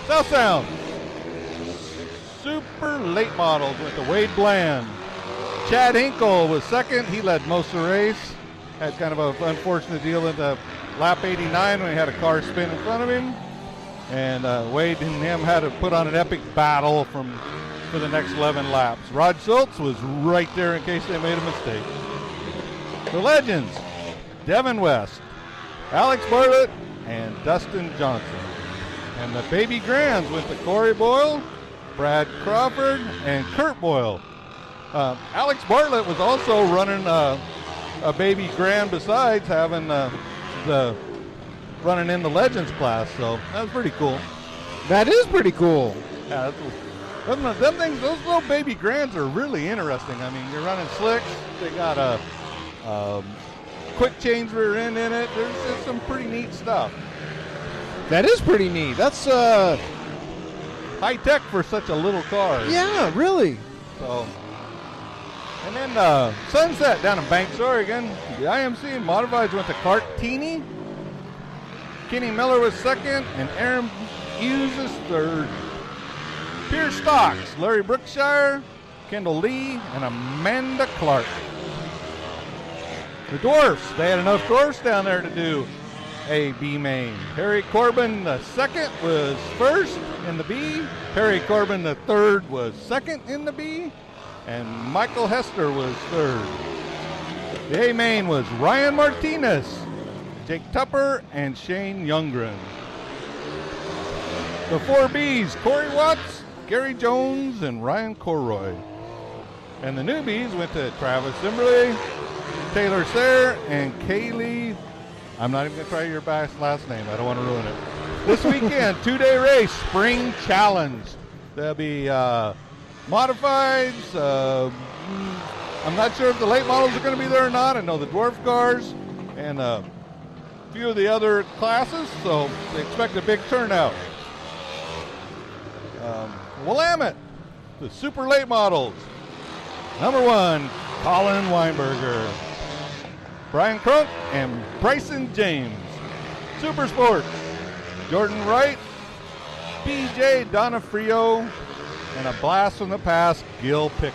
South Sound. Super late models went to Wade Bland. Chad Hinkle was second. He led most of the race. Had kind of an unfortunate deal in the lap 89 when he had a car spin in front of him. And Wade and him had to put on an epic battle for the next 11 laps. Rod Schultz was right there in case they made a mistake. The Legends, Devin West, Alex Bartlett, and Dustin Johnson. And the Baby Grands went to Corey Boyle, Brad Crawford, and Kurt Boyle. Alex Bartlett was also running a Baby Grand besides having the running in the Legends class, so that was pretty cool. That is pretty cool. Yeah, them things, those little Baby Grands are really interesting. I mean, you're running slicks. They got a quick change rear end in it. There's just some pretty neat stuff. That is pretty neat. That's High tech for such a little car. yeah, really. So, and then Sunset down in Banks, Oregon. The IMC and Modifieds went to Clark Teeney. Kenny Miller was second, and Aaron Hughes is third. Pierce Stocks, Larry Brookshire, Kendall Lee, and Amanda Clark. The Dwarfs, they had enough dwarfs down there to do a B main. Harry Corbin, the second, was first in the B. Harry Corbin, the third, was second in the B. And Michael Hester was third. The A main was Ryan Martinez, Jake Tupper, and Shane Youngren. The 4Bs, Corey Watts, Gary Jones, and Ryan Corroy. And the newbies went to Travis Zimberly, Taylor Sayre, and Kaylee. I'm not even going to try your last name. I don't want to ruin it. This weekend, 2-day race, Spring Challenge. There'll be Modifieds, I'm not sure if the late models are going to be there or not. I know the dwarf cars and a few of the other classes, so they expect a big turnout. Willamette, the super late models. Number 1, Colin Weinberger. Brian Crunk and Bryson James. Super Sports, Jordan Wright, BJ Donofrio, and a blast from the past, Gil Pickett.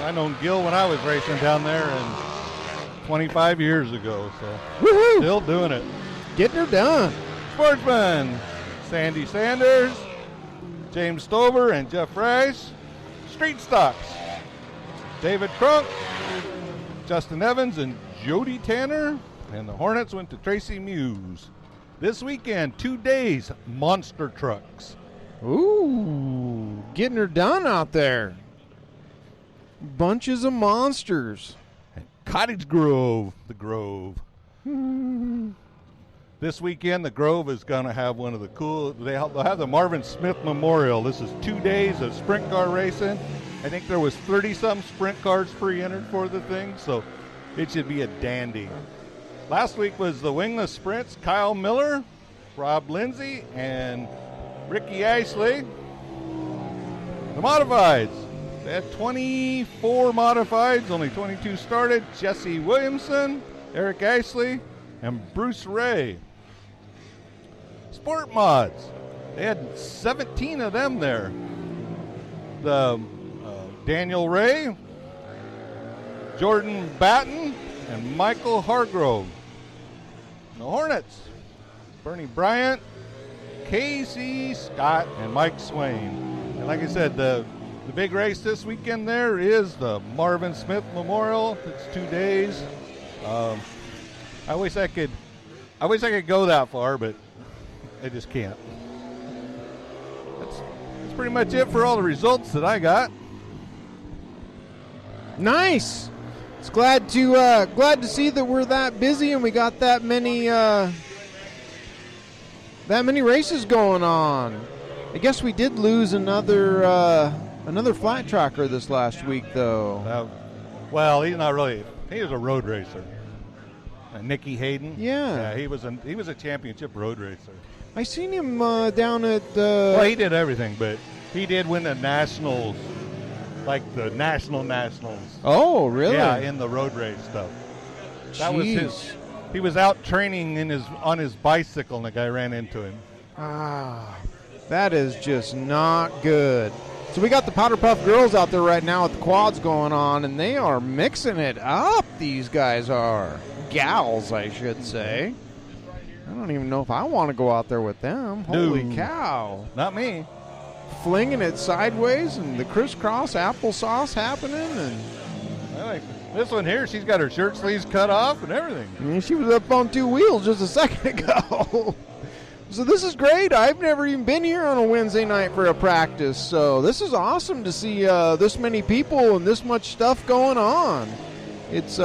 I known Gil when I was racing down there 25 years ago, so Woohoo! still doing it. Getting her done. Sportsman, Sandy Sanders, James Stover, and Jeff Rice. Street Stocks, David Crunk, Justin Evans, and Jody Tanner. And the Hornets went to Tracy Muse. This weekend, 2 days, monster trucks. Ooh, getting her done out there. Bunches of monsters. And Cottage Grove, the Grove. This weekend, the Grove is going to have one of the cool, they'll have the Marvin Smith Memorial. This is 2 days of sprint car racing. I think there was 30-some sprint cars pre-entered for the thing, so it should be a dandy. Last week was the wingless sprints. Kyle Miller, Rob Lindsay, and Ricky Ashley. The modifieds. They had 24 modifieds, only 22 started. Jesse Williamson, Eric Ashley, and Bruce Ray. Sport mods. They had 17 of them there. The Daniel Ray, Jordan Batten, and Michael Hargrove. The Hornets, Bernie Bryant, Casey Scott, and Mike Swain. And like I said, the big race this weekend there is the Marvin Smith Memorial. It's 2 days. I wish I could go that far, but I just can't. That's pretty much it for all the results that I got. Nice. It's glad to see that we're that busy and we got that many races going on. I guess we did lose another flat tracker this last week, though. Well, he's not really. He was a road racer. Nicky Hayden. Yeah. He was a championship road racer. I seen him down at. Well, he did everything, but he did win the nationals, like the nationals. Oh, really? Yeah, in the road race stuff. That was his. He was out training on his bicycle, and the guy ran into him. Ah, that is just not good. So we got the Powder Puff girls out there right now with the quads going on, and they are mixing it up. These guys are. Gals, I should say. I don't even know if I want to go out there with them. Holy cow. Not me. Flinging it sideways and the crisscross applesauce happening. And I like this one here. She's got her shirt sleeves cut off and everything. I mean, she was up on 2 wheels just a second ago. So this is great. I've never even been here on a Wednesday night for a practice. So this is awesome to see this many people and this much stuff going on. It's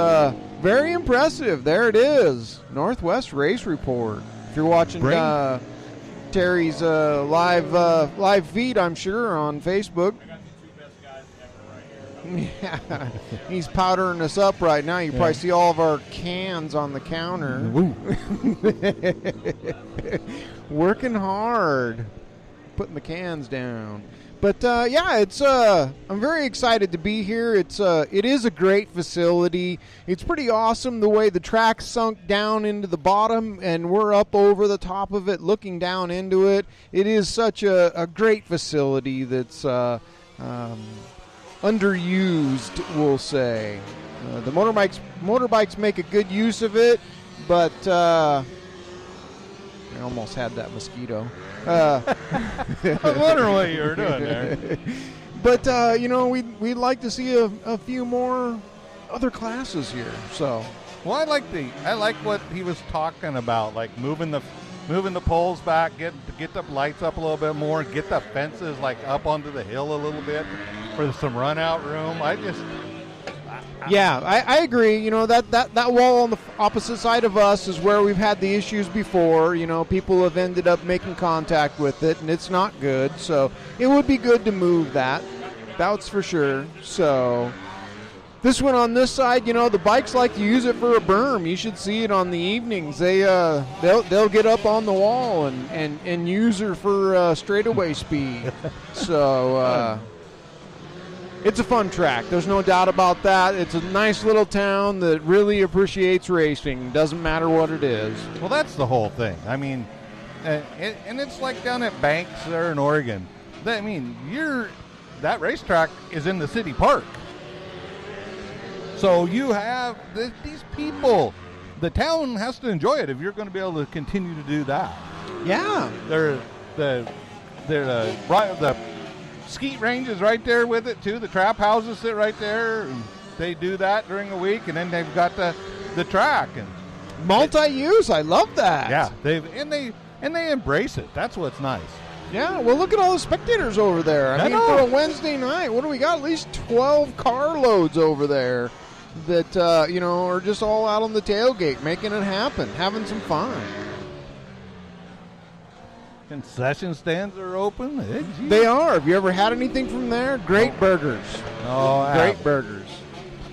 very impressive. There it is. Northwest Race Report. If you're watching Terry's live feed, I'm sure, on Facebook. I got the 2 best guys ever right here. Yeah, he's powdering us up right now. You probably see all of our cans on the counter. Working hard, putting the cans down. But it's I'm very excited to be here. It is a great facility. It's pretty awesome the way the track sunk down into the bottom, and we're up over the top of it, looking down into it. It is such a great facility that's underused, we'll say. The motorbikes make a good use of it, but I almost had that mosquito. I was wondering what you were doing there. But we'd like to see a few more other classes here. So, well, I like what he was talking about, like moving the poles back, get the lights up a little bit more, get the fences like up onto the hill a little bit for some run out room. I agree. You know, that wall on the opposite side of us is where we've had the issues before. You know, people have ended up making contact with it, and it's not good. So it would be good to move that. That's for sure. So this one on this side, the bikes like to use it for a berm. You should see it on the evenings. They'll get up on the wall and use her for straightaway speed. So it's a fun track. There's no doubt about that. It's a nice little town that really appreciates racing. Doesn't matter what it is. Well, that's the whole thing. I mean, and it's like down at Banks there in Oregon. That racetrack is in the city park. So you have these people. The town has to enjoy it if you're going to be able to continue to do that. Yeah. The skeet range is right there with it too. The trap houses sit right there. And they do that during the week, and then they've got the track and multi-use. I love that. Yeah, they embrace it. That's what's nice. Yeah, well, look at all the spectators over there. I mean, for a Wednesday night, what do we got? At least 12 carloads over there that, are just all out on the tailgate, making it happen, having some fun. Concession stands are open. They are. Have you ever had anything from there? Great burgers. Oh, great burgers.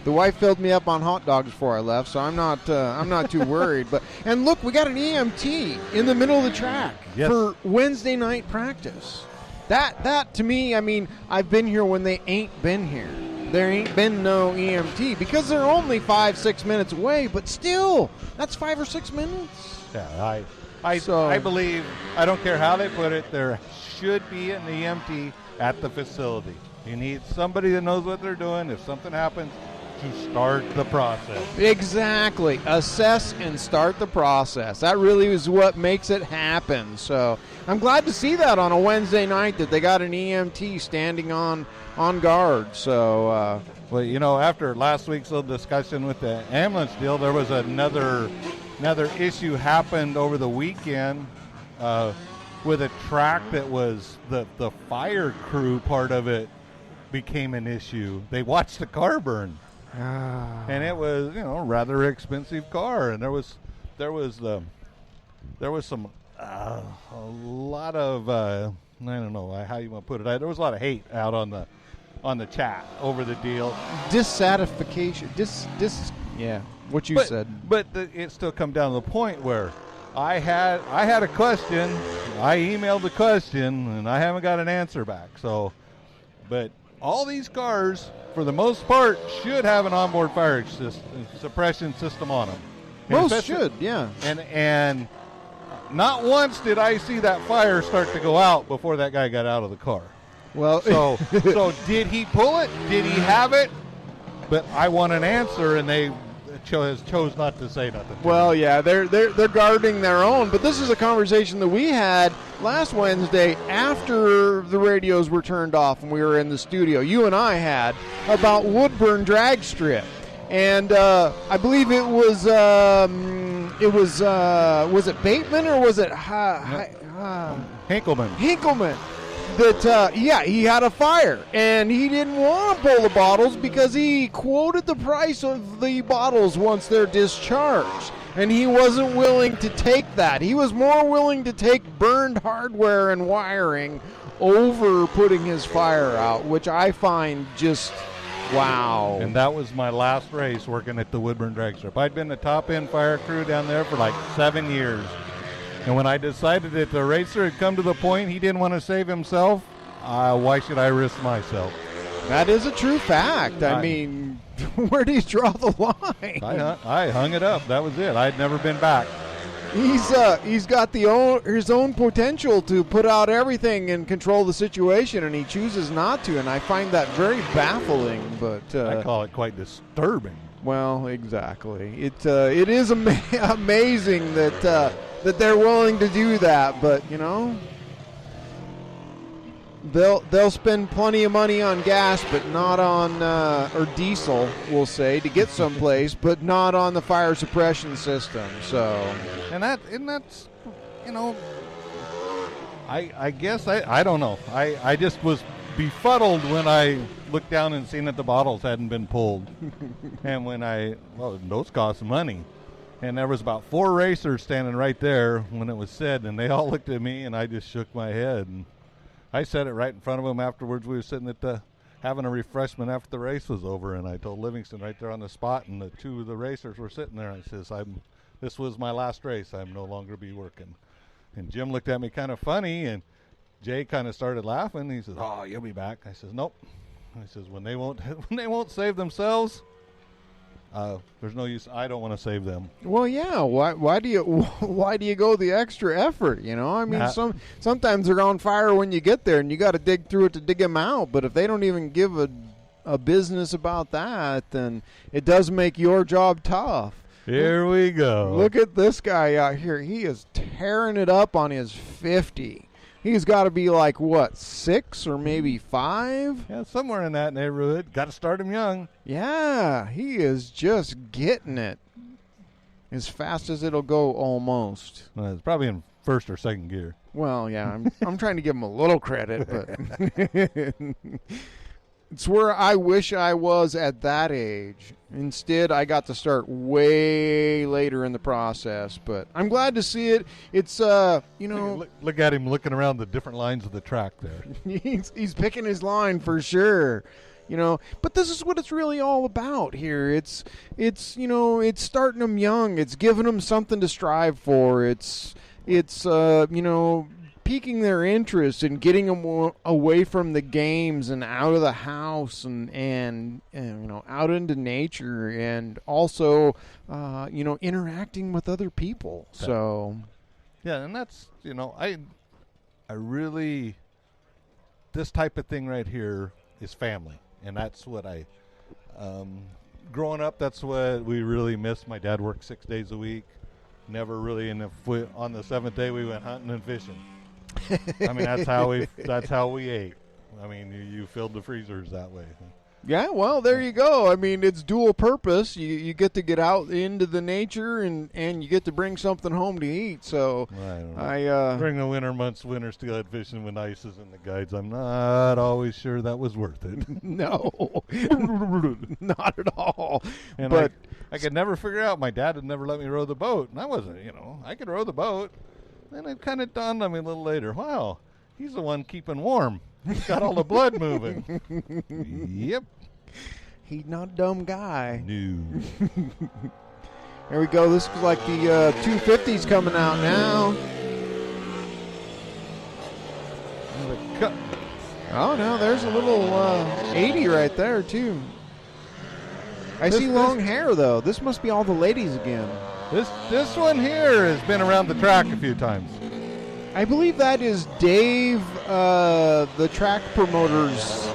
The wife filled me up on hot dogs before I left, so I'm not too worried. And look, we got an EMT in the middle of the track for Wednesday night practice. That to me, I mean, I've been here when they ain't been here. There ain't been no EMT because they're only 5-6 minutes away, but still, that's 5 or 6 minutes. Yeah, I believe, I don't care how they put it, there should be an EMT at the facility. You need somebody that knows what they're doing. If something happens, to start the process. Exactly. Assess and start the process. That really is what makes it happen. So I'm glad to see that on a Wednesday night that they got an EMT standing on guard. So, well, after last week's little discussion with the ambulance deal, there was another issue happened over the weekend with a track that was the fire crew part of it became an issue. They watched the car burn. And it was, rather expensive car, and there was some a lot of I don't know how you want to put it. There was a lot of hate out on the chat over the deal. Dissatisfaction. What you said. But it still come down to the point where I had a question. I emailed the question, and I haven't got an answer back. So, but all these cars, for the most part, should have an onboard fire suppression system on them. Most should, yeah. And not once did I see that fire start to go out before that guy got out of the car. Well, so did he pull it? Did he have it? But I want an answer, and they chose not to say nothing. Well, yeah, they're guarding their own. But this is a conversation that we had last Wednesday after the radios were turned off and we were in the studio. You and I had about Woodburn drag strip, and I believe it was it Bateman or was it Hinkleman? That he had a fire and he didn't want to pull the bottles because he quoted the price of the bottles once they're discharged, and he wasn't willing to take that. He was more willing to take burned hardware and wiring over putting his fire out, which I find just wow. And that was my last race working at the Woodburn drag strip. I'd been the top end fire crew down there for like 7 years. And when I decided that the racer had come to the point he didn't want to save himself, why should I risk myself? That is a true fact. I mean, where do you draw the line? I hung it up. That was it. I'd never been back. He's got his own potential to put out everything and control the situation, and he chooses not to. And I find that very baffling. But I call it quite disturbing. Well, exactly. It is amazing that they're willing to do that, but they'll spend plenty of money on gas, but not on or diesel, we'll say, to get someplace, but not on the fire suppression system. So, that's I guess I don't know. I just was befuddled when I looked down and seen that the bottles hadn't been pulled, and when those cost money. And there was about 4 racers standing right there when it was said, and they all looked at me, and I just shook my head. And I said it right in front of them afterwards. We were sitting at the having a refreshment after the race was over, and I told Livingston right there on the spot, and the two of the racers were sitting there. I says, this was my last race. I'm no longer be working. And Jim looked at me kind of funny, and Jay kind of started laughing. He says, "Oh, you'll be back." I says, "Nope." I says, when they won't save themselves, there's no use. I don't want to save them. Well, yeah. Why do you go the extra effort? You know, I mean, sometimes they're on fire when you get there, and you got to dig through it to dig them out. But if they don't even give a business about that, then it does make your job tough. Here we go. Look at this guy out here. He is tearing it up on his 50. He's got to be like, what, 6 or maybe 5? Yeah, somewhere in that neighborhood. Got to start him young. Yeah, he is just getting it as fast as it'll go almost. Well, it's probably in first or second gear. Well, yeah, I'm trying to give him a little credit, but it's where I wish I was at that age. Instead, I got to start way later in the process, but I'm glad to see it. It's, Look at him looking around the different lines of the track there. he's picking his line for sure. You know, but this is what it's really all about here. It's starting them young. It's giving them something to strive for. It's piquing their interest and getting them away from the games and out of the house and out into nature, and also interacting with other people. So yeah, and that's I really, this type of thing right here is family, and that's what I growing up, that's what we really missed. My dad worked 6 days a week, never really, and on the 7th day we went hunting and fishing. I mean, that's how we ate. I mean, you filled the freezers that way. Yeah, well, there you go. I mean, it's dual purpose. You get to get out into the nature, and you get to bring something home to eat. So during the winter months, winter steelhead fishing with ices and the guides, I'm not always sure that was worth it. No, not at all. And but I could never figure out. My dad had never let me row the boat, and I wasn't. I could row the boat. Then it kind of dawned on me a little later. Wow, he's the one keeping warm. He's got all the blood moving. Yep. He's not a dumb guy. No. There we go. This is like the 250s coming out now. Oh, no, there's a little 80 right there, too. I see long hair, though. This must be all the ladies again. This one here has been around the track a few times. I believe that is Dave, the track promoter's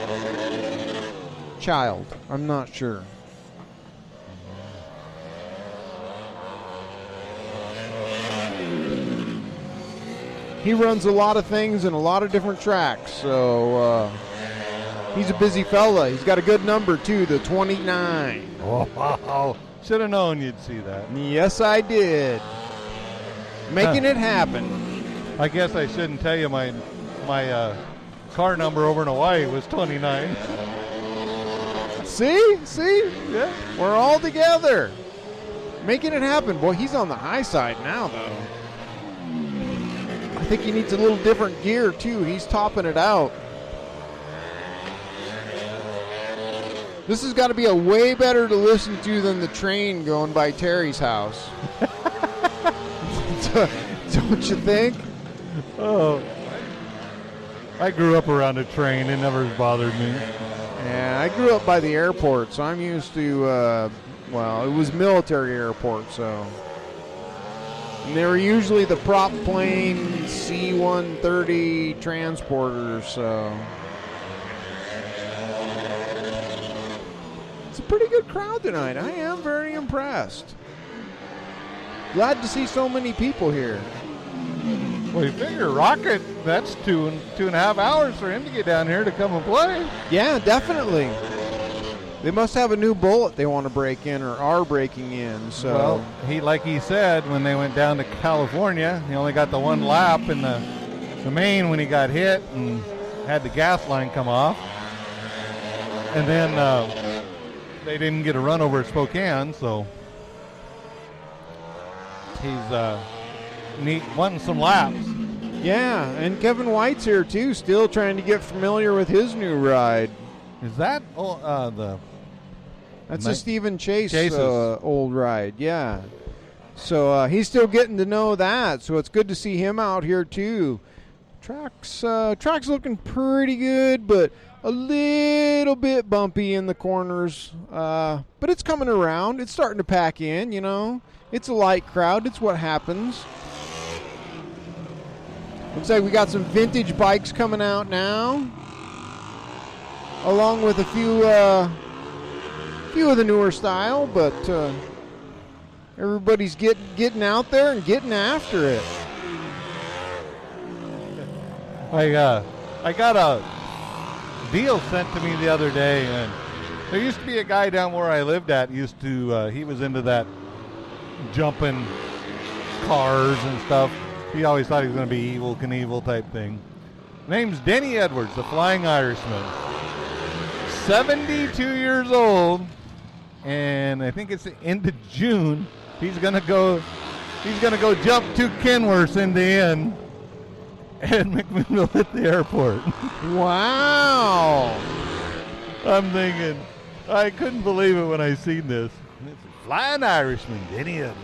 child. I'm not sure. He runs a lot of things in a lot of different tracks, so he's a busy fella. He's got a good number, too, the 29. Oh, wow. Should have known you'd see that. Yes, I did. Making it happen. I guess I shouldn't tell you my car number over in Hawaii was 29. See? Yeah. We're all together. Making it happen. Boy, he's on the high side now, though. I think he needs a little different gear, too. He's topping it out. This has got to be a way better to listen to than the train going by Terry's house. Don't you think? Oh, I grew up around a train. It never bothered me. Yeah, I grew up by the airport, so I'm used to, it was military airport, so. And they were usually the prop plane C-130 transporters, so. It's a pretty good crowd tonight. I am very impressed. Glad to see so many people here. Well, you figure Rocket, that's 2.5 hours for him to get down here to come and play. Yeah, definitely. They must have a new bullet they want to break in or are breaking in. So, well, like he said, when they went down to California, he only got the one lap in the main when he got hit and had the gas line come off. And then they didn't get a run over at Spokane, so he's wanting some laps. Yeah, and Kevin White's here too, still trying to get familiar with his new ride. Is that the? That's Nice. a Stephen Chase Chase's. old ride, yeah. So he's still getting to know that. So it's good to see him out here too. Track's looking pretty good, but a little bit bumpy in the corners. But it's coming around. It's starting to pack in. You know, it's a light crowd. It's what happens. Looks like we got some vintage bikes coming out now, along with a few of the newer style, but everybody's getting out there and getting after it. I got a deal sent to me the other day, and there used to be a guy down where I lived at. He was into that jumping cars and stuff. He always thought he was going to be Evil Knievel type thing. Name's Denny Edwards, the Flying Irishman. 72 years old, and I think it's the end of June. He's gonna go jump 2 Kenworths in the end, and McMinnville at the airport. Wow. I'm thinking, I couldn't believe it when I seen this. It's a Flying Irishman, Denny Edwards.